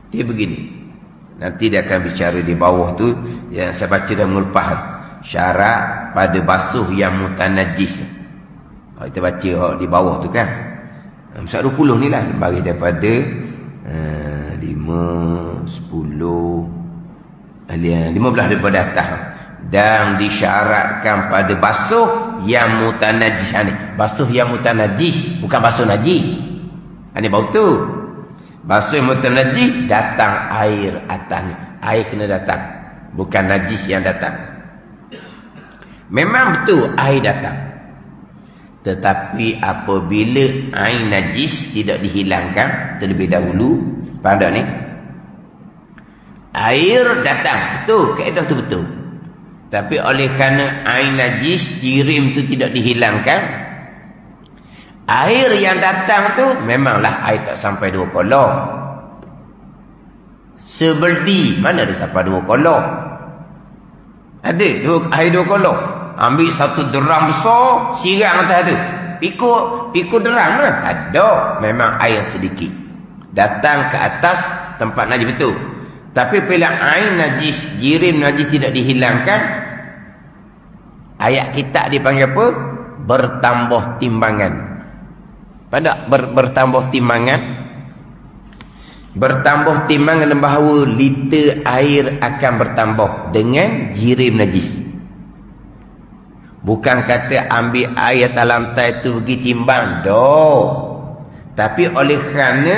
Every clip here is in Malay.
Dia begini. Nanti dia akan bicara di bawah tu, yang saya baca dah mengulpah. Syarat pada basuh yang mutanajis. Kita baca di bawah tu kan. Misal 20 ni lah. Bagi daripada 5, 10, 15 daripada atas. Dan disyaratkan pada basuh yang mutanajis ni. Basuh yang mutanajis, bukan basuh najis. Ini bau tu. Basuh yang mutanajis, datang air atasnya. Air kena datang, bukan najis yang datang. Memang betul air datang. Tetapi apabila air najis tidak dihilangkan terlebih dahulu, pada ni air datang, betul, kaedah tu betul. Tapi oleh kerana air najis jirim tu tidak dihilangkan, air yang datang tu memanglah air tak sampai 2 kolok. Sebeldi mana ada sampai 2 kolok? Ada air 2 kolok. Ambil satu deram besar, siram atas tu. Pikul deram lah. Ada, memang air sedikit. Datang ke atas tempat najis betul. Tapi bila air najis, jirim najis tidak dihilangkan, ayat kita dipanggil apa? Bertambah timbangan. Pada bertambah timbangan. Bertambah timbangan bahawa liter air akan bertambah dengan jirim najis. Bukan kata ambil air atas lantai tu pergi timbang. Tapi oleh kerana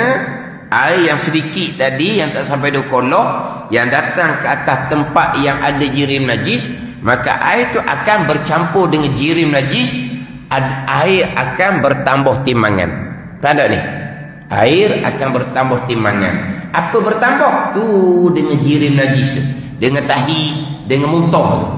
air yang sedikit tadi, yang tak sampai 2 kolok, yang datang ke atas tempat yang ada jirim najis, maka air itu akan bercampur dengan jirim najis. Air akan bertambah timbangan. Tak ada ni? Air akan bertambah timbangan. Apa bertambah? Tu dengan jirim najis tu. Dengan tahi, dengan muntah tu.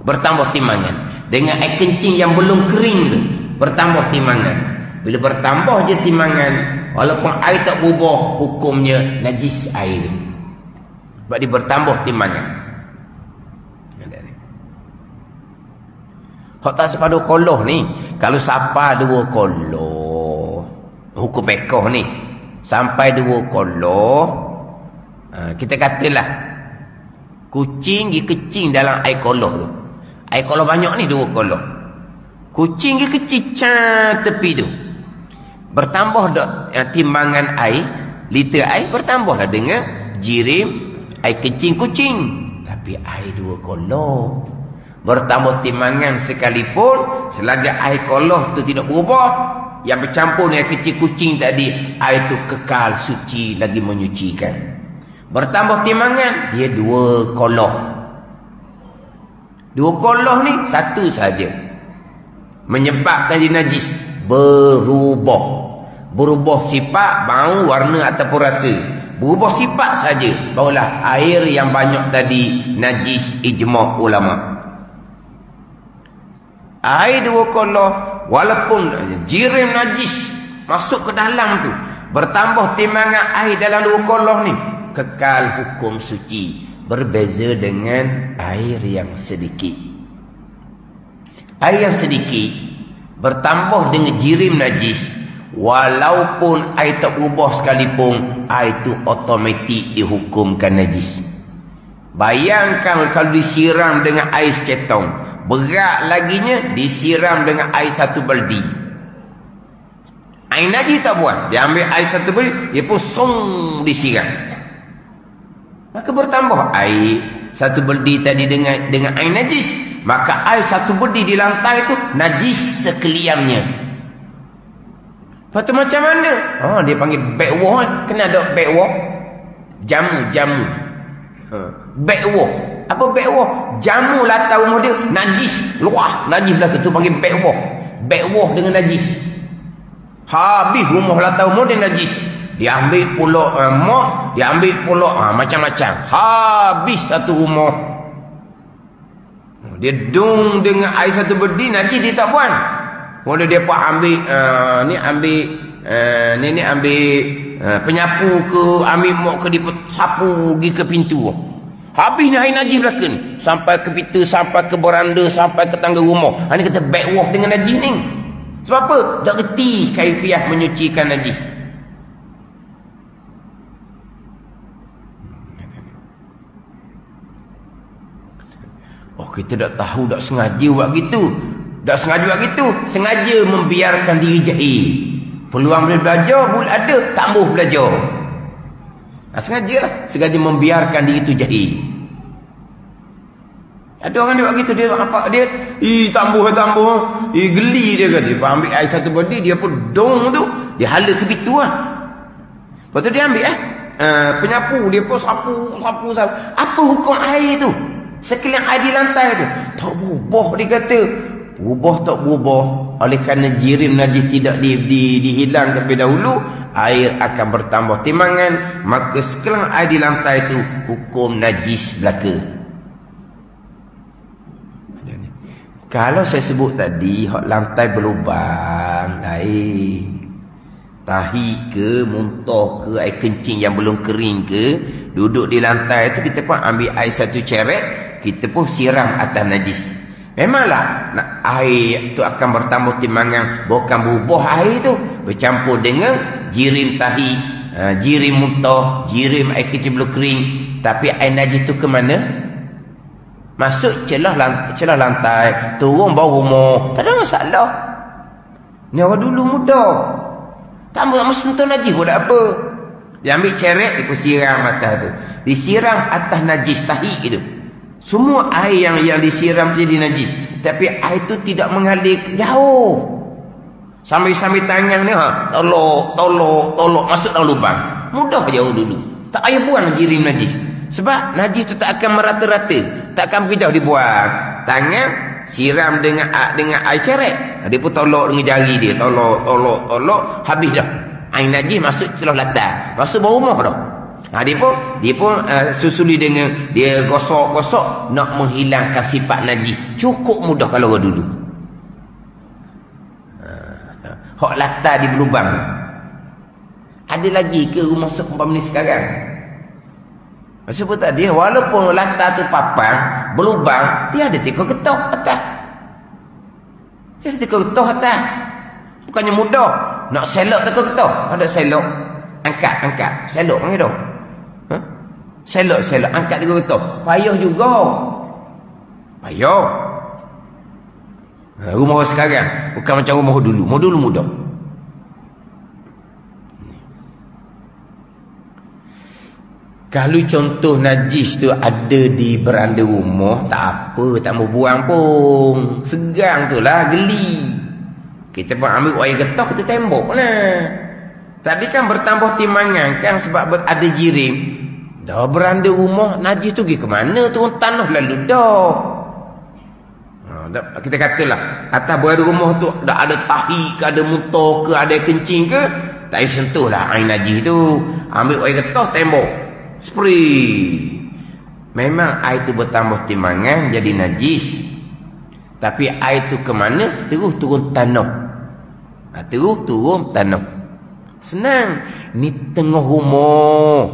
Bertambah timbangan. Dengan air kencing yang belum kering tu, bertambah timbangan. Bila bertambah je timbangan, walaupun air tak berubah, hukumnya najis air. Sebab dia bertambah timbangan. Hak tak sepadu koloh ni, kalau sampai 2 koloh, hukum pekoh ni, sampai 2 koloh, kita katalah kucing dia kecing dalam air koloh tu. Air koloh banyak ni 2 koloh. Kucing dia kecil tepi tu. Bertambah dak timbangan air, liter air bertambahlah dengan jirim air kecing kucing. Tapi air 2 koloh. Bertambah timbangan sekalipun, selagi air koloh tu tidak berubah, yang bercampur dengan kecil kucing tadi, air tu kekal suci lagi menyucikan. Bertambah timbangan, dia 2 koloh. 2 koloh ni satu saja menyebabkan dia najis, berubah sifat, bau, warna ataupun rasa. Berubah sifat saja, barulah air yang banyak tadi najis, ijma' ulama. Air 2 koloh, walaupun jirim najis masuk ke dalam tu, bertambah timbangan air dalam 2 koloh ni, kekal hukum suci. Berbeza dengan air yang sedikit. Air yang sedikit bertambah dengan jirim najis, walaupun air tak berubah sekalipun, air itu automatik dihukumkan najis. Bayangkan kalau disiram dengan air secetong, berat laginya disiram dengan air 1 baldi. Air najis tak buat, dia ambil air 1 baldi, dia pun disiram. Maka bertambah air 1 baldi tadi dengan air najis, maka air 1 baldi di lantai itu najis sekaliannya. Lepas tu macam mana? Dia panggil backwah. Kena ada backwah. Jamu. Backwah. Apa backwah? Jamu latar rumah dia najis, luah najis belah tu panggil backwah. Backwah dengan najis. Habis rumah latar rumah dia najis. Dia ambil pula mak, dia ambil pula macam-macam. Habis satu rumah. Dia dung dengan air 1 baldi, najis dia tak puan. Kemudian dia pun ambil ambil penyapu ke, ambil mok ke, dia sapu pergi ke pintu. Habis ni air najis belakang ni, sampai ke pintu, sampai ke beranda, sampai ke tangga rumah. Ini kata backwah dengan najis ni. Sebab apa? Tak reti kaifiah menyucikan najis. Oh, kita tak tahu, tak sengaja buat gitu. Tak sengaja buat gitu, sengaja membiarkan diri jahil. Peluang boleh belajar, boleh ada, tak mahu belajar. Sengaja membiarkan diri itu jahil. Ada orang dia buat gitu, dia nampak dia, tambah, geli dia kata. Dia ambil air satu body, dia pun dong tu, dia hala ke pintu lah. Lepas tu dia ambil penyapu, dia pun sapu. Apa hukum air tu? Sekalian air di lantai tu, tak berubah dia kata. Berubah tak berubah, oleh kerana jirim najis tidak dihilang terlebih dahulu, air akan bertambah timbangan, maka sekalian air di lantai itu hukum najis belaka. Kalau saya sebut tadi hak lantai berlubang lain, tahi ke, muntah ke, air kencing yang belum kering ke, duduk di lantai itu kita pun ambil air satu ceret, kita pun siram atas najis. Memanglah air itu akan bertambah timbangan, bukan berubah air itu bercampur dengan jirim tahi, jirim muntah, jirim air kecil belum kering. Tapi air najis itu ke mana? Masuk celah lantai, turun bawah rumah, tak ada masalah. Ni orang dulu muda, tak mahu sentuh najis pun tak apa. Dia ambil ceret, dia siram atas tu, disiram atas najis tahi itu. Semua air yang disiram jadi najis, tapi air itu tidak mengalir jauh. Sambil tangan ni tolok masuk dalam lubang. Mudah jauh dulu. Tak payah buang jirim najis. Sebab najis itu tak akan merata-rata, tak akan berjauh dibuang. Tangan siram dengan air ceret. Dia pun tolok dengan jari dia, tolok, habis dah. Air najis masuk celah latar, masuk bawah rumah dah. Dia pun susuli dengan dia gosok nak menghilangkan sifat najis. Cukup mudah kalau orang dulu. Hak latar di berlubang ni. Ada lagi ke rumah seumpama ni sekarang? Sebut tadi, walaupun latar tu papang berlubang, dia ada tikar getah atas. Bukannya mudah nak selok tikar getah. Ada selok, angkat selok panggil dah. Selok angkat tikar getah. Payah juga. Rumah orang sekarang bukan macam rumah dulu. Rumah dulu mudah. Kalau contoh najis tu ada di beranda rumah, tak apa, tak mau buang pun. Segang tu lah, geli. Kita pun ambil air getah, kita tembok lah. Tadi kan bertambah timbangan kan sebab ada jirim. Dah beranda rumah, najis tu pergi ke mana? Turun tanah lalu dah. Kita katalah, atas berada rumah tu dah ada tahi ke, ada muntah ke, ada kencing ke, tak payah sentuh lah air najis tu. Ambil air getah, tembok, spray. Memang air tu bertambah timbangan jadi najis, tapi air tu ke mana? Terus turun tanah. Senang. Ni tengah rumah,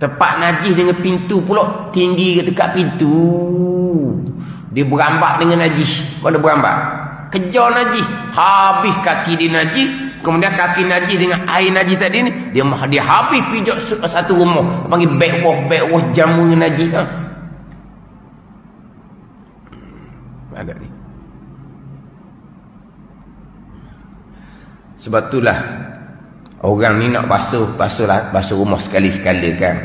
tempat najis dengan pintu pula tinggi ke dekat pintu. Dia berambak dengan najis. Mana berambak? Kejar najis, habis kaki dia najis. Kemudian kaki najis dengan air najis tadi ni, dia habis pijak satu rumah. Panggil bek-wah jamu najis. Ada ni. Sebab itulah orang ni nak basuh rumah sekali-sekala kan.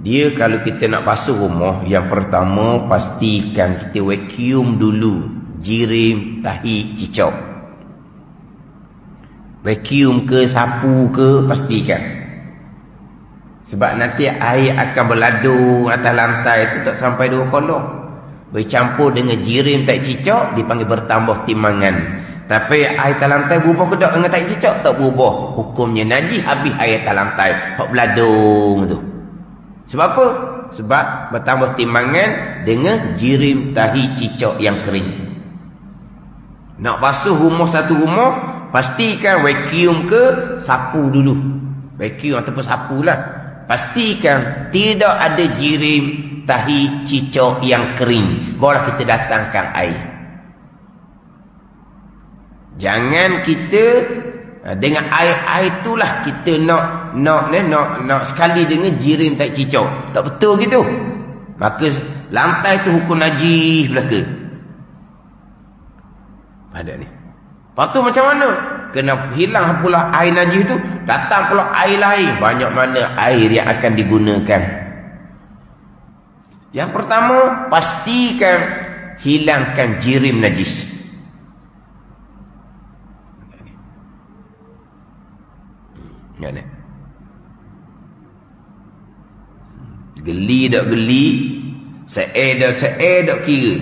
Dia kalau kita nak basuh rumah, yang pertama pastikan kita vacuum dulu jirim, tahi, cicak. Vacuum ke, sapu ke, pastikan. Sebab nanti air akan berladung atas lantai itu tak sampai 2 kolong. Bercampur dengan jirim, tahi, cicak, dipanggil bertambah timbangan. Tapi air atas lantai berubah ke tak dengan tahi, cicak? Tak berubah. Hukumnya najis habis air atas lantai. Hak berladung tu. Sebab apa? Sebab bertambah timbangan dengan jirim, tahi, cicak yang kering. Nak basuh satu rumah, pastikan vacuum ke, sapu dulu. Vacuum ataupun sapu lah. Pastikan tidak ada jirim, tahi, cicak yang kering. Barulah kita datangkan air. Jangan kita dengan air itulah kita nak sekali dengan jirim, tak cicak. Tak betul gitu. maka lantai tu hukum najis belaka. Ada ni. Lepas tu macam mana? Kena hilang pula air najis tu, datang pula air lain. Banyak mana air yang akan digunakan. Yang pertama, pastikan hilangkan jirim najis. Mana? Geli tak geli, tak kira.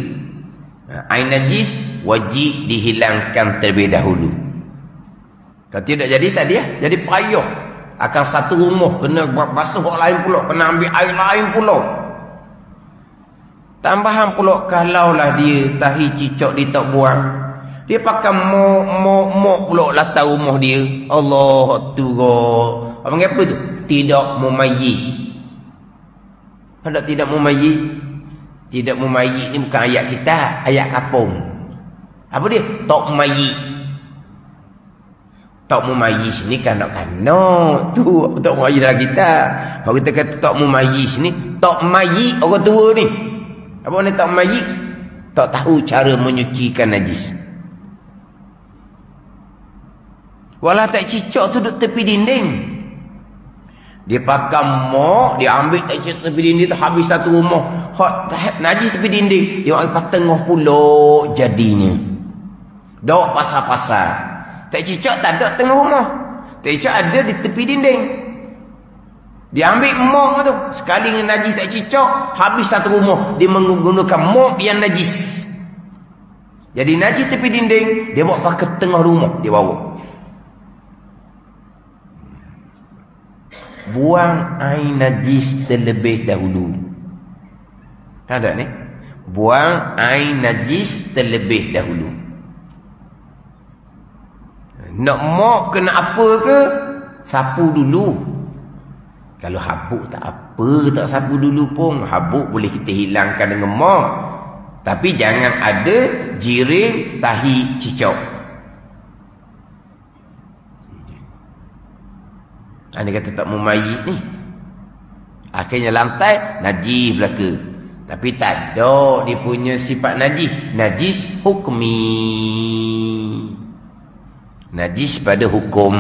Air najis wajib dihilangkan terlebih dahulu. Kalau tidak jadi tadi jadi payah. Akan satu rumah kena basuh orang lain pula, kena ambil air lain pula. Tambahan pula kalaulah dia tahi cicak dia tak buang, dia pakai mok pula latar rumah dia. Allah tu kok. Apa apa tu? Tidak mumayyiz. Ada tidak mumayyiz? Tidak mumayyiz ni bukan ayat kita, ayat kapung. Apa dia? Tak mumayyiz. Tak mumayyiz ni kanak-kanak tu, tak mumayyiz dalam kita. Kalau kita kata tak mumayyiz ni, tak mayyiz orang tua ni. Apa ni tak mayyiz? Tak tahu cara menyucikan najis. Walau tak cicak tu duduk tepi dinding. Dia pakai mok, dia ambil tak cicak tepi dinding tu, habis satu rumah. Hot najis tepi dinding, dia ambil tengah pula jadinya. Dok pasar-pasar. Tak cicak tak ada tengah rumah. Tak cicak ada di tepi dinding. Dia ambil mok tu, sekali dengan najis tak cicak, habis satu rumah. Dia menggunakan mok yang najis. Jadi najis tepi dinding, dia bawa pakai tengah rumah, dia bawa. Buang air najis terlebih dahulu. Ada ni? Buang air najis terlebih dahulu. Nak mop kena apa ke? Sapu dulu. Kalau habuk tak apa, tak sapu dulu pun. Habuk boleh kita hilangkan dengan mop. Tapi jangan ada jirim tahi cicak. Anda kata tak mumayyiz ni. Akhirnya lantai najis belaka. Tapi tak ada dia punya sifat najis. Najis hukmi. Najis pada hukum.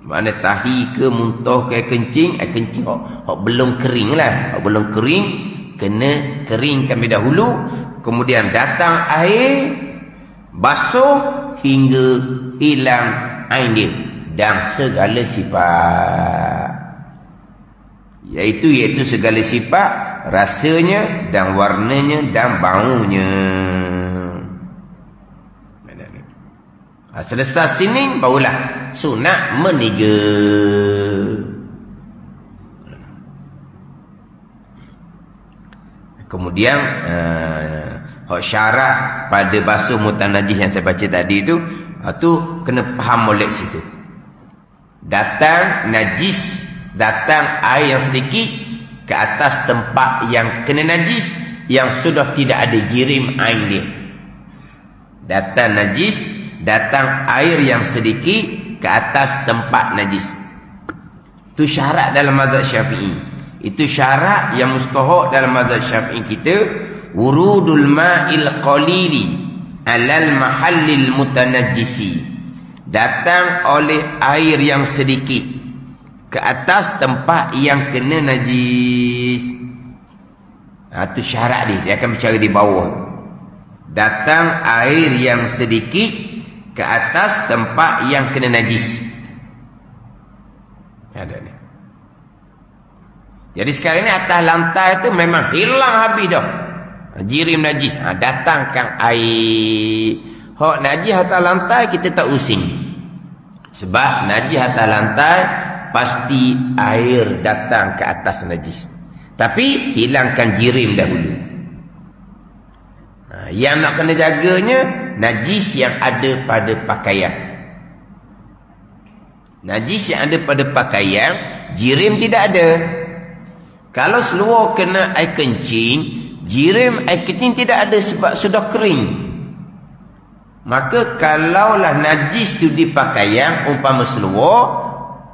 Mana tahi ke muntah ke kencing, kencing hok belum kering lah. Hok belum kering, kena keringkan lebih dahulu. Kemudian datang air, basuh hingga hilang air dia. Dan segala sifat. Iaitu segala sifat, rasanya dan warnanya dan baunya. Selesai sini barulah sunat meniga. Kemudian hak syarat pada basuh mutanajis yang saya baca tadi tu kena faham molek situ. Datang najis, datang air yang sedikit ke atas tempat yang kena najis yang sudah tidak ada jirim air dia. Datang najis, datang air yang sedikit ke atas tempat najis. Itu syarat dalam mazhab Syafi'i. Itu syarat yang mustahak dalam mazhab Syafi'i kita. Wurudul ma'il qalili alal mahallil mutanajjisi. Datang oleh air yang sedikit ke atas tempat yang kena najis. Itu syarat dia akan bicara di bawah. Datang air yang sedikit ke atas tempat yang kena najis. Ada ni. Jadi sekarang ni atas lantai tu memang hilang habis dah jirim najis. Datangkan air. Hak najis atas lantai kita tak using. Sebab najis atas lantai pasti air datang ke atas najis. Tapi hilangkan jirim dahulu. Yang nak kena jaganya najis yang ada pada pakaian. Najis yang ada pada pakaian, jirim tidak ada. Kalau seluar kena air kencing, Jirim air kencing tidak ada sebab sudah kering. Maka kalaulah najis tu di pakaian, umpama seluar,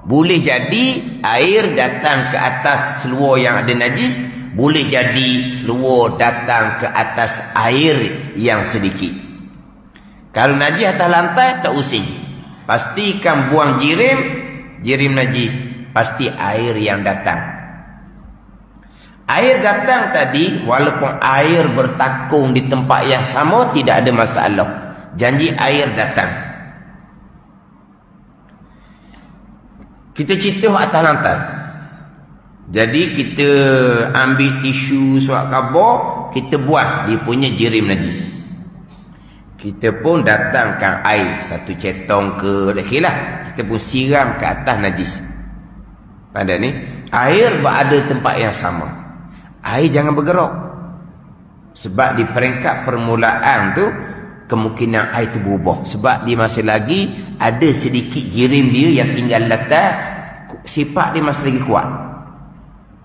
boleh jadi air datang ke atas seluar yang ada najis, boleh jadi seluar datang ke atas air yang sedikit. Kalau najis atas lantai, tak using. Pastikan buang jirim najis, pasti air yang datang. Air datang tadi, walaupun air bertakung di tempat yang sama, tidak ada masalah. Janji air datang. Kita cerita atas lantai. Jadi kita ambil tisu surat khabar, kita buat dia punya jirim najis. Kita pun datangkan air, satu cetong ke dakhilah, kita pun siram ke atas najis. Pada ni, air berada tempat yang sama. Air jangan bergerak. Sebab di peringkat permulaan tu, kemungkinan air tu berubah. Sebab dia masih lagi ada sedikit jirim dia yang tinggal letak, sifat dia masih lagi kuat.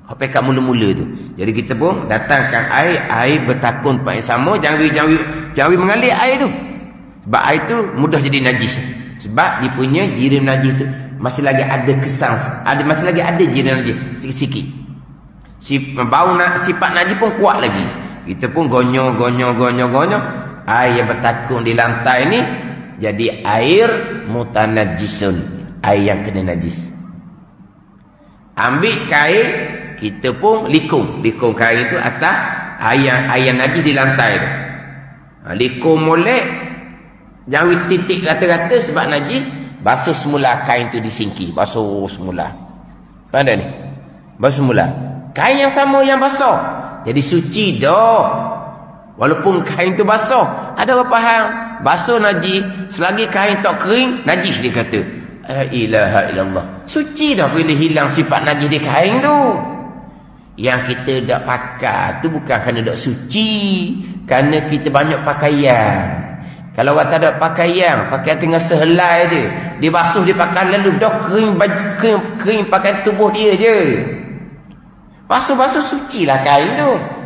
Sampai kat mula-mula tu. Jadi kita pun datangkan air bertakun tempat yang sama, jangan mengalir air tu. Sebab air tu mudah jadi najis. Sebab dia punya jirim najis tu masih lagi ada kesan, masih lagi ada jirim najis sikit-sikit. Bau sifat najis pun kuat lagi. Kita pun gonyo. Air yang bertakung di lantai ni jadi air mutanajisun, air yang kena najis. Ambil kain, kita pun likum kain tu atas air najis di lantai tu. Likum molek, jangan titik rata-rata sebab najis. Basuh semula kain tu disingki, basuh semula. Pada ni, basuh semula. Kain yang sama yang basah, jadi suci dah. Walaupun kain tu basah, ada orang faham basuh najis, selagi kain tak kering najis, dia kata la ilaha illallah. Suci dah bila hilang sifat najis di kain tu. Yang kita dak pakai tu bukan kerana dak suci, kerana kita banyak pakaian. Kalau orang tak ada pakaian tengah sehelai dia basuh, dia pakai lalu dah kering pakaian tubuh dia je. Basuh suci lah kain tu.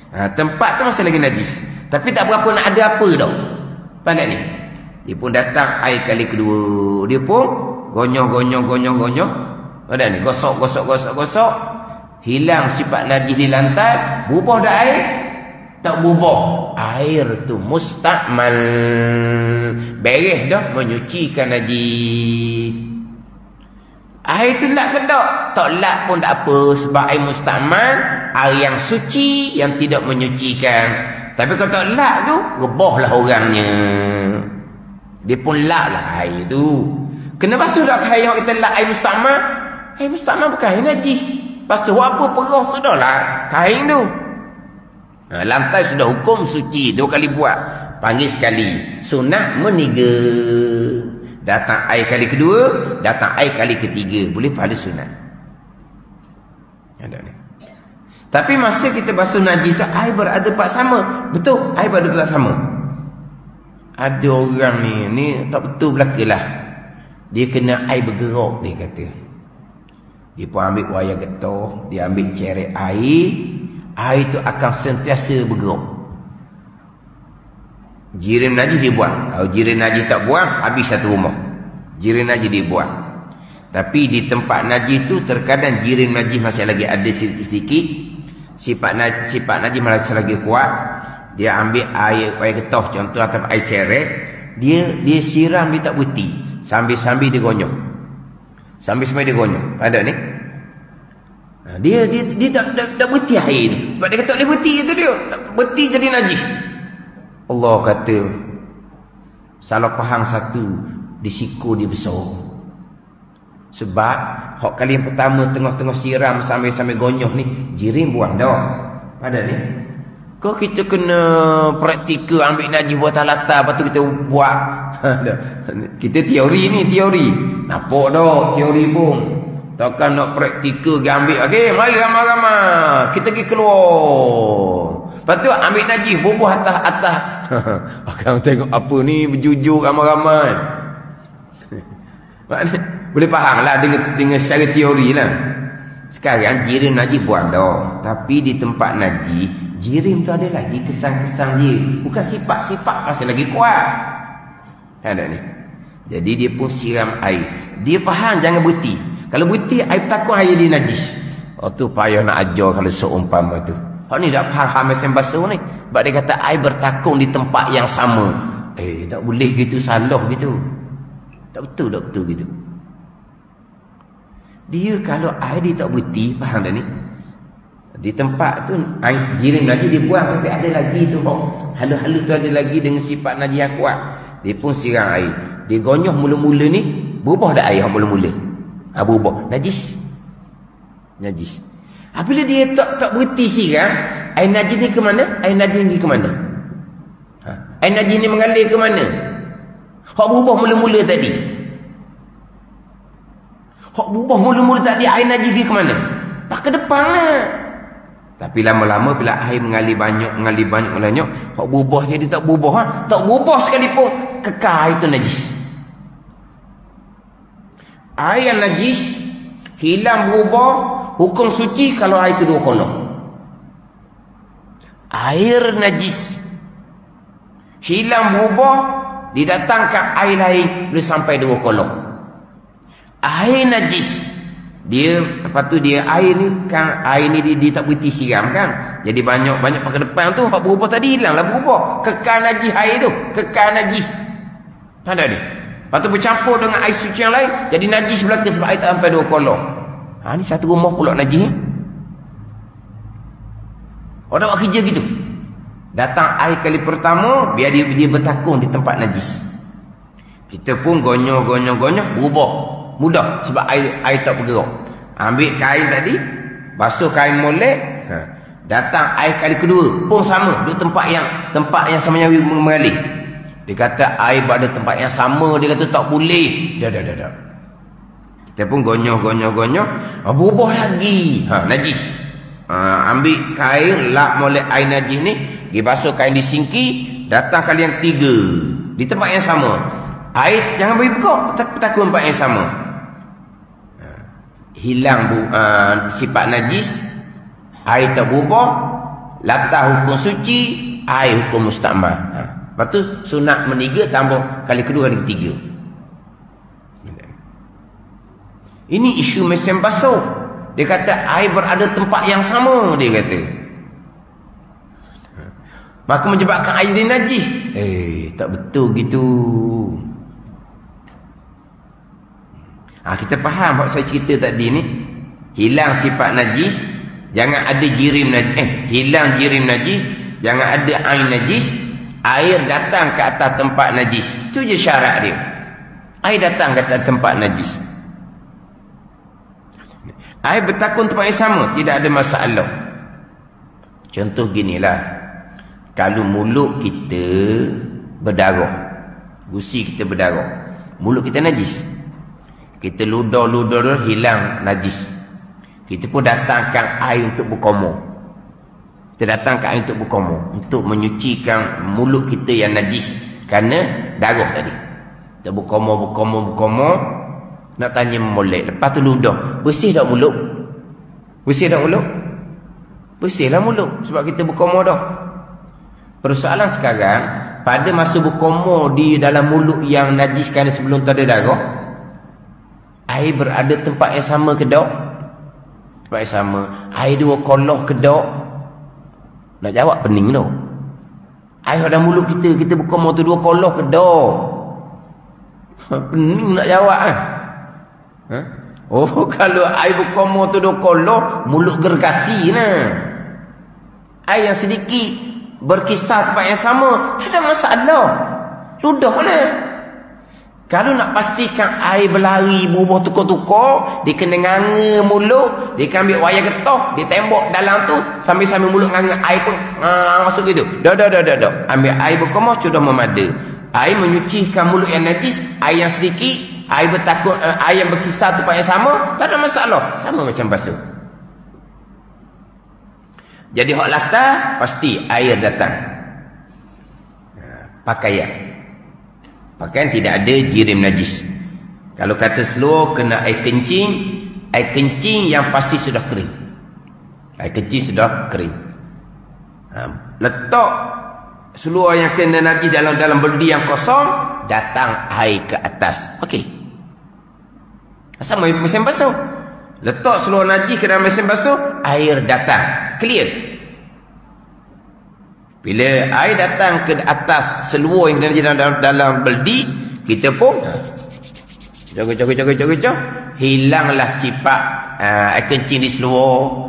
Tempat tu masih lagi najis, tapi tak berapa nak ada apa tau. Pandai ni, dia pun datang air kali kedua, dia pun gonyo. Pandai ni, gosok. Hilang sifat najis di lantai. Berubah dah air? Tak berubah. Air tu mustakmal, beres dah menyucikan najis. Air tu lak ke tak? Tak lak pun tak apa. Sebab air mustakmal, air yang suci, yang tidak menyucikan. Tapi kalau tak lak tu, rebahlah orangnya. Dia pun lak lah air tu. Kena basuh tak air yang kita lak air mustakmal? Air mustakmal bukan air najis. Basuh apa perah tu dah lah kain tu. Lantai sudah hukum suci, 2 kali buat. Panggil sekali. Sunat meniga. Datang air kali kedua, datang air kali ketiga, boleh pahala sunat. Ada ni. Tapi masa kita basuh najis tu, air berada tempat sama. Betul, air berada tempat sama. Ada orang ni tak betul belakalah. Dia kena air bergerak, dia kata. Dia pun ambil wayar getah, dia ambil ceret air. Air tu akan sentiasa bergerak. Jirim najis dia buang. Kalau jirim najis tak buang, habis satu rumah. Jirim najis dia buang. Tapi di tempat najis tu terkadang jirim najis masih lagi ada sedikit. Sifat najis masih lagi kuat. Dia ambil air getah contoh atau air ceret, dia siram, dia tak berhenti. Sambil-sambil dia gonyok. Sambil-sambil dia gonyok. Ada ni. Dia tak berhenti air tu. Sebab dia kata boleh berhenti tu dia. Berhenti jadi najis. Allah kata salah faham satu, risiko dia besar. Sebab hak kali yang pertama tengah-tengah siram sambil-sambil gonyoh ni, jirim buang dah. Pada ni, kau kita kena praktikal ambil najis buat latar, lepas tu kita buat. Kita teori ni, teori. Nampak dah teori pun. Takkan nak praktikal ke ambil. Okey, mari ramai-ramai. Kita pergi keluar. Lepas tu ambil najis, bubuh atas. Akan tengok apa ni berjujur ramai-ramai. Boleh faham lah dengan secara teori lah. Sekarang jirim najis buang dah. Tapi di tempat najis, jirim tu ada lagi kesan-kesan dia. Bukan sifat-sifat masih lagi kuat. Ada ni. Jadi dia pun siram air. Dia faham jangan berhenti. Kalau berhenti, air bertakun air dia najis. Oh tu payah nak ajar kalau seumpama tu. Hak ni tak faham mesin basuh ni. Sebab dia kata air bertakun di tempat yang sama. Tak boleh gitu, salah gitu. Tak betul gitu. Dia kalau air dia tak berhenti, faham tak ni? Di tempat tu air jirim najis dia buang, tapi ada lagi tu halus-halus tu ada lagi dengan sifat najis yang kuat. Dia pun siram air. Dia gonyoh mula-mula ni, berubah dah air yang mula-mula. Berubah najis. Apabila dia tak berhenti siram, air najis ni ke mana? Air najis ni ke mana? Air najis ni mengalir ke mana? Hak berubah mula-mula tadi. Air najis dia ke mana? Tak ke depan lah. Tapi lama-lama bila air mengalir banyak, hak berubah dia tak berubah. Tak berubah sekalipun, kekal itu najis. Air yang najis hilang berubah, hukum suci kalau air itu 2 kolom. Air najis hilang berubah, didatangkan air lain boleh sampai 2 kolom. Air najis dia, lepas tu dia air ni kan, air ni dia tak berhenti siram kan, jadi banyak pakai depan tu, hak berubah tadi hilanglah berubah, kekal najis air tu, kekal najis. Ada dia. Lepas tu bercampur dengan air suci yang lain, jadi najis belaka sebab air tak sampai 2 kolom. Ni satu rumah pula najis. Orang buat kerja gitu. Datang air kali pertama, biar dia bertakung di tempat najis. Kita pun gonyoh, berubah. Mudah sebab air tak bergerak. Ambil kain tadi, basuh kain molek, datang air kali kedua pun sama, duduk tempat yang sama mengalir. Dia kata air berada tempat yang sama, dia kata tak boleh. Dah. Kita pun gonyoh, berubah lagi. Najis. Ambil kain, lap molek air najis ni, dibasuh kain di sinki, datang kali yang 3 di tempat yang sama. Air jangan bagi bergerak, takut tempat yang sama. Hilang sifat najis, air tak berubah, latah hukum suci, air hukum mustakmal. Lepas tu sunat meniga tambah kali kedua, kali ketiga. Ini isu mesin basuh. Dia kata air berada tempat yang sama, dia kata. Maka menyebabkan air dia najis. Tak betul gitu. Kita faham apa saya cerita tadi ni. Hilang sifat najis, jangan ada jirim najis. Hilang jirim najis, jangan ada air najis. Air datang ke atas tempat najis. Itu je syarat dia. Air datang ke atas tempat najis. Air bertakun tempat yang sama, tidak ada masalah. Contoh ginilah. Kalau mulut kita berdarah, gusi kita berdarah, mulut kita najis, kita ludah hilang najis, kita pun datangkan air untuk berkomor. Kita datangkan air untuk berkomor, untuk menyucikan mulut kita yang najis kerana darah tadi. Kita berkomor, nak tanya molek. Lepas tu ludah, bersih tak mulut? Bersihlah mulut sebab kita berkomor dah. Persoalan sekarang, pada masa berkomor di dalam mulut yang najis kerana sebelum tu ada darah, air berada tempat yang sama ke tak? Tempat yang sama. Air 2 koloh ke tak? Nak jawab pening tu. Air dalam mulut kita berkomor tu 2 koloh ke tak? Pening nak jawab kalau air berkomor tu 2 koloh, mulut gergasi nah. Air yang sedikit berkisar tempat yang sama, tak ada masalah. Ludah lah. Kalau nak pastikan air berlari, berubah tukar-tukar, dia kena nganga mulut, dia kena ambil wayar getah, dia tembok dalam tu, sambil-sambil mulut nganga, air pun masuk gitu. Dah. Ambil air berkomor sudah memada. Air menyucikan mulut yang najis, air yang sedikit, air bertakun, air yang berkisar tempat yang sama, tak ada masalah. Sama macam basuh. Jadi hak latah, pasti air datang. Pakaian tidak ada jirim najis. Kalau kata seluruh kena air kencing, air kencing yang pasti sudah kering. Air kencing sudah kering. Letak seluar yang kena najis dalam beldi yang kosong, datang air ke atas. Okey. Asal mesin basuh. Letak seluar najis ke dalam mesin basuh, air datang. Clear. Bila air datang ke atas seluar yang kena dalam beldi, kita pun jog. Hilanglah sifat air kencing di seluar.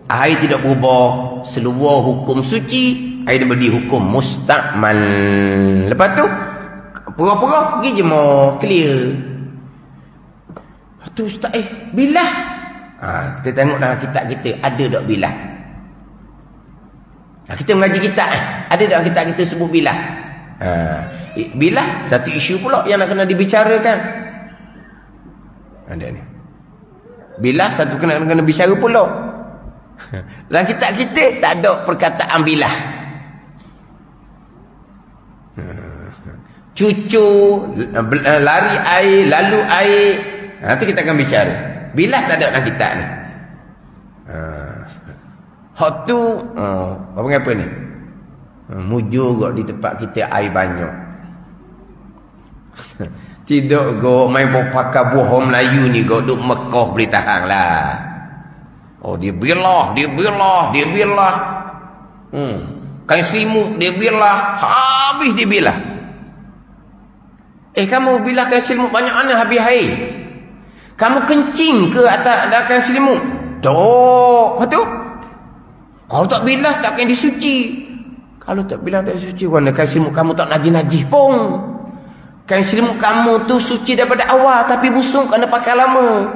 Air tidak berubah. Seluar hukum suci, air beldi hukum mustakmal. Lepas tu pura-pura pergi jemur, clear. Lepas tu ustaz, bilah. Kita tengok dalam kitab kita ada tak bilah. Kita mengaji kitab, ada tak kitab kita sebut bilah. Bilah satu isu pula yang nak kena dibicarakan. Ada ni. Bilah satu kena bicara pula. Dalam kitab kita tak ada perkataan bilah. Cucu, lari air, lalu air, nanti kita akan bicara. Bilah tak ada dalam kitab ni. Hak tu apa ni? Mujur kok di tempat kita air banyak. Tidak kok main pakai buah Melayu ni kok duk Mekah boleh tahan lah. Oh dia bilah. Kain selimut dia bilah, habis dia bilah. Kamu bilah kain selimut banyak mana habis air? Kamu kencing ke atas kain selimut? Tok. Apa tu? Kalau tak bilah tak akan disuci. Kalau tak bilah tak suci, warna kain selimut kamu tak najis-najis pun. Kain selimut kamu tu suci daripada awal, tapi busung kena pakai lama.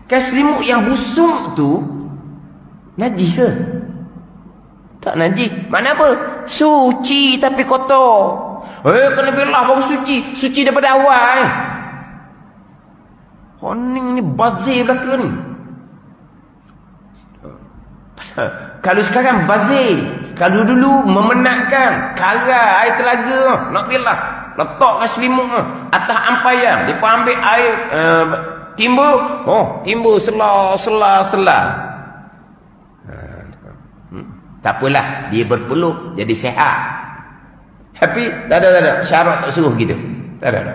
Kain selimut yang busung tu najis ke? Tak najis. Mana apa? Suci tapi kotor. Kena bilah baru suci. Suci daripada awal. Honing ni bazir belaka ni. Kalau sekarang bazir. Kalau dulu memenatkan. Kara air telaga. Nak bilah. Letakkan selimut atas ampayan. Dia ambil air timbul. Timbul selah. Tak apalah, dia berpeluh jadi sehat. Tapi tak ada syarat tak suruh gitu. Tak ada.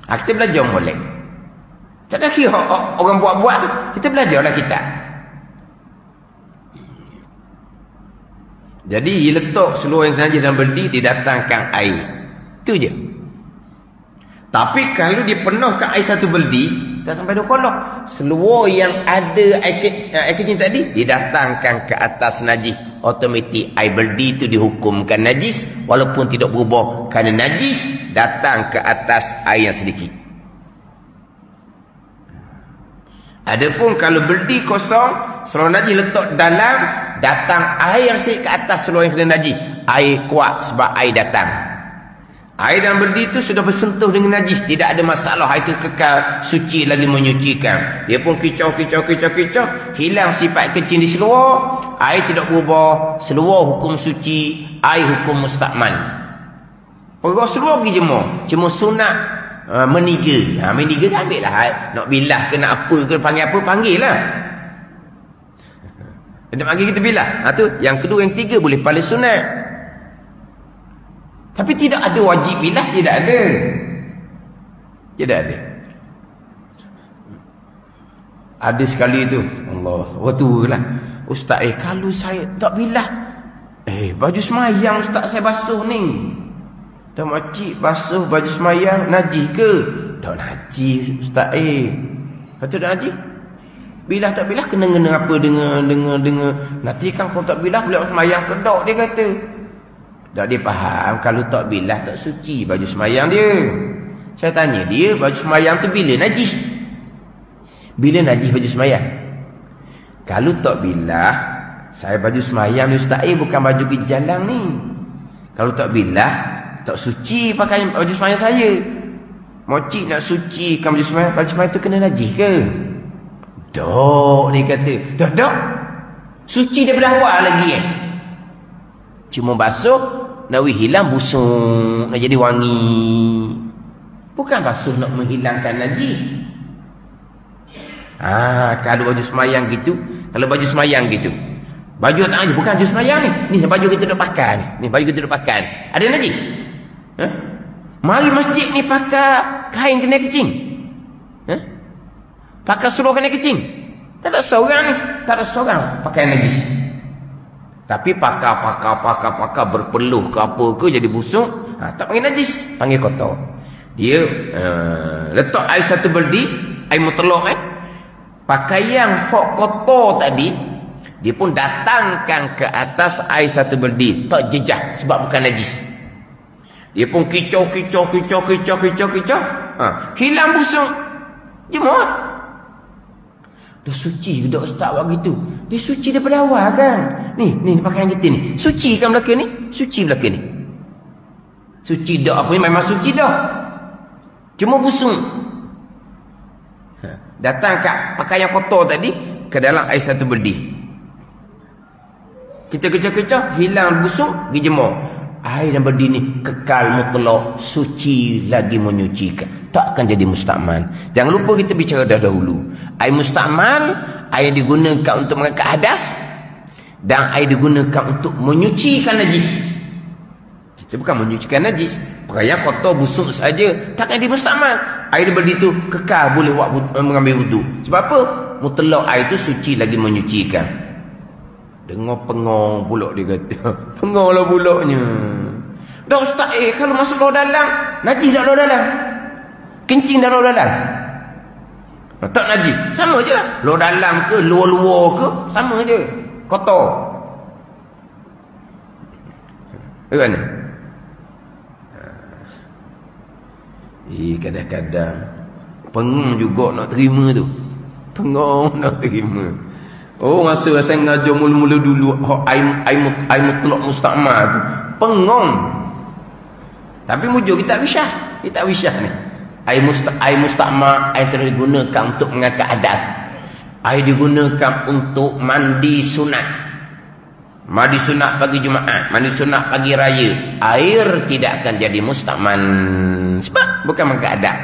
Kita belajar molek. Tak ada kira orang buat-buat tu. Kita belajarlah kita. Jadi letak seluar yang najis dalam beldi, didatangkan air. Itu je. Tapi kalau dia penuhkan air satu beldi, tak sampai 2 kolok. Seluar yang ada air kencing tadi didatangkan ke atas najis. Automatik air beldi itu dihukumkan najis walaupun tidak berubah, kerana najis datang ke atas air yang sedikit. Adapun kalau beldi kosong, seluar najis letak dalam, datang air yang sedikit ke atas seluar yang kena najis. Air kuat sebab air datang. Air dalam beldi itu sudah bersentuh dengan najis, tidak ada masalah. Air itu kekal suci lagi menyucikan. Dia pun kicau, hilang sifat kencing di seluar, air tidak berubah. Seluar hukum suci, air hukum mustakmal. Pergi seluar pergi jemur sunat meniga. Meniga dah ambil lah. Nak bilah ke nak apa ke, panggil lah. Dia panggil kita bilah. Tu yang kedua, yang tiga boleh paling sunat. Tapi tidak ada wajib bilah, tidak ada. Ada sekali tu, Allah, waktu lah. Ustaz, kalau saya tak bilah, baju semayang ustaz saya basuh ni. Dah makcik basuh baju semayang, najis ke? Tak najis ustaz. Patut dah najis. Bilah tak bilah kena apa dengan nanti kan kalau tak bilah boleh semayang kedok, dia kata. Tak dia faham kalau tak bilah tak suci baju semayang dia. Saya tanya dia, baju semayang tu bila najis? Bila najis baju semayang? Kalau tak bilah, saya baju semayang ni ustaz, bukan baju pergi jalan ni. Kalau tak bilah, tak suci pakai baju semayang saya. Mocik nak suci kan baju semayang tu kena najis ke? Dok, dia kata. Dok. Suci daripada awal lagi cuma basuh nak hilang busuk, nak jadi wangi. Bukan basuh nak menghilangkan najis. Kalau baju semayang gitu, baju tak aja, bukan baju semayang ni. Ni baju kita duk pakai ni. Ni baju kita duk pakai ni. Ada najis? Mari masjid ni pakai kain kena kecing. Pakai seluruh kena kecing. Tak ada seorang pakai najis. Tapi pakai berpeluh ke apa ke jadi busuk, tak panggil najis, panggil kotor. Dia letak air satu beldi, air mutlak pakaian hok kotor tadi, dia pun datangkan ke atas air satu beldi, tak jejak sebab bukan najis. Dia pun kicau, hilang busuk. Jemaah, dah suci ke dak ustaz buat gitu? Dia suci daripada awal kan? Ni pakaian kita ni. Suci kan belakang ni? Suci belakang ni. Suci dak apa ni? Memang suci dah. Cuma busuk. Datang kat pakaian kotor tadi ke dalam air satu beldi. Kita kecah-kecah, hilang busuk, pergi jemur. Air dan beldi ni kekal mutlak, suci lagi menyucikan. Takkan jadi mustakmal. Jangan lupa kita bicara dahulu. Air mustakmal, air digunakan untuk mengangkat hadas, dan air digunakan untuk menyucikan najis. Kita bukan menyucikan najis. Pakaian kotor busuk saja, takkan dia mustakmal. Air beldi tu kekal boleh buat mengambil wudu. Sebab apa? Mutlak air tu suci lagi menyucikan. Dengar pengong pulak dia kata. Pengong lah pulaknya. Dah ustaz, kalau masuk luar dalam, najis dah luar dalam. Kencing dah luar dalam. Tak najis. Sama je lah. Luar dalam ke, luar-luar ke, sama je. Kotor. Bagaimana? Kadang-kadang pengong juga nak terima tu. Pengong nak terima. Masa saya ngajar mula-mula dulu air mutlak mustakmal tu, pengong. Tapi mujur kita tak wisah ni. Air mustakmal, air digunakan untuk mengangkat hadas. Air digunakan untuk mandi sunat. Mandi sunat pagi Jumaat, mandi sunat pagi raya. Air tidak akan jadi mustakmal sebab bukan mengangkat hadas.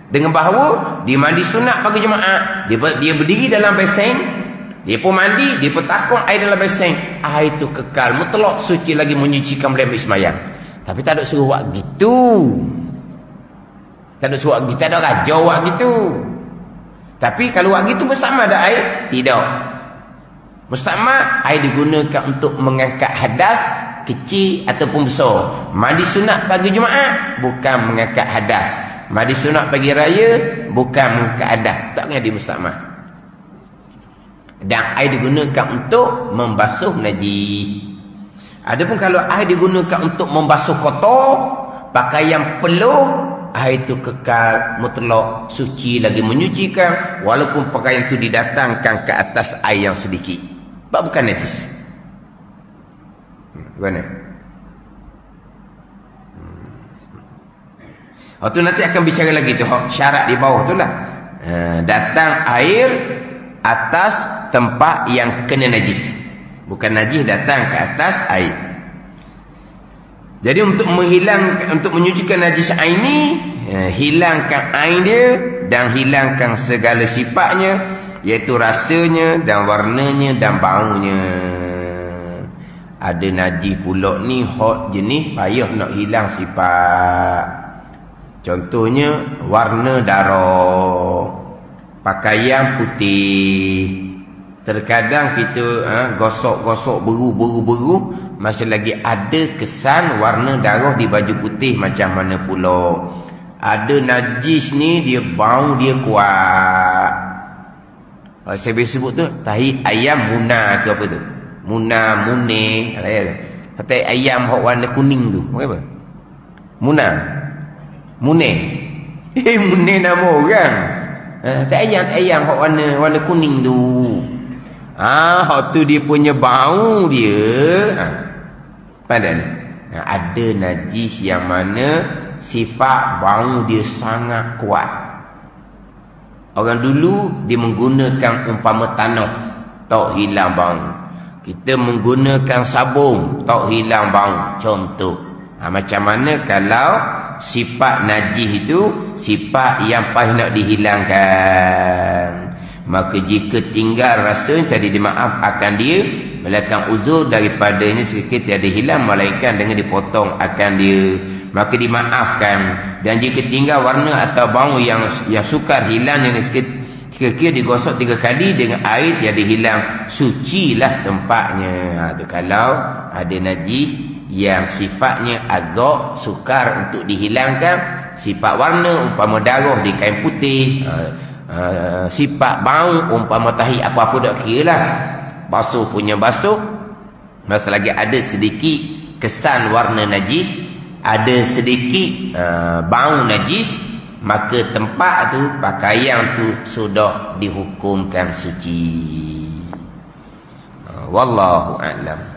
Dengan bahawa dia mandi sunat pagi Jumaat, dia berdiri dalam besen, dia pun mandi, dia pun takut air dalam besen. Air itu kekal mutlak, suci lagi menyucikan boleh ambil semayang. Tapi tak ada suruh buat gitu. Tak ada suruh buat gitu, tak ada raja buat gitu. Tapi kalau buat gitu mustakmal ada air? Tidak. Mustakmal, air digunakan untuk mengangkat hadas kecil ataupun besar. Mandi sunat pagi Jumaat bukan mengangkat hadas. Mandi sunat pagi raya bukan mengangkat hadas. Tak kena di mustakmal. Dan air digunakan untuk membasuh najis. Adapun kalau air digunakan untuk membasuh kotor, pakaian peluh, air itu kekal mutlak, suci lagi menyucikan, walaupun pakaian itu didatangkan ke atas air yang sedikit. Sebab bukan najis. Bagaimana? Tu nanti akan bicara lagi tu syarat di bawah tu lah. Datang air atas tempat yang kena najis. Bukan najis datang ke atas air. Jadi untuk menyucikan najis air ni, hilangkan air dia dan hilangkan segala sifatnya, iaitu rasanya dan warnanya dan baunya. Ada najis pula ni hot jenis payah nak hilang sifat. Contohnya warna darah, pakaian putih. Terkadang kita gosok-gosok beru, masih lagi ada kesan warna darah di baju putih macam mana pula. Ada najis ni dia bau dia kuat. Saya biasa sebut tu tahi ayam muna ke apa tu? Muna, mune. Tahi ayam hok warna kuning tu. Apa? Muna. Mune. Mune nama orang. Tahi ayam hok warna kuning tu. Hok tu dia punya bau dia. Pandai ni. Ada najis yang mana sifat bau dia sangat kuat. Orang dulu dia menggunakan umpama tanah, tak hilang bau. Kita menggunakan sabun, tak hilang bau. Contoh. Macam mana kalau sifat najis itu sifat yang payah nak dihilangkan. maka jika tinggal rasa jadi dimaaf akan dia, melainkan uzur daripadanya sedikit tiada hilang, melainkan dengan dipotong akan dia, maka dimaafkan. Dan jika tinggal warna atau bau yang sukar hilang yang sikit, kira-kira digosok 3 kali dengan air tiada hilang, sucilah tempatnya. Itu kalau ada najis yang sifatnya agak sukar untuk dihilangkan. Sifat warna umpama darah di kain putih, sifat bau umpama tahi, apa-apa tak kira lah, basuh punya basuh. Masa lagi ada sedikit kesan warna najis, ada sedikit bau najis, maka tempat tu, pakaian tu sudah dihukumkan suci. Wallahu a'lam.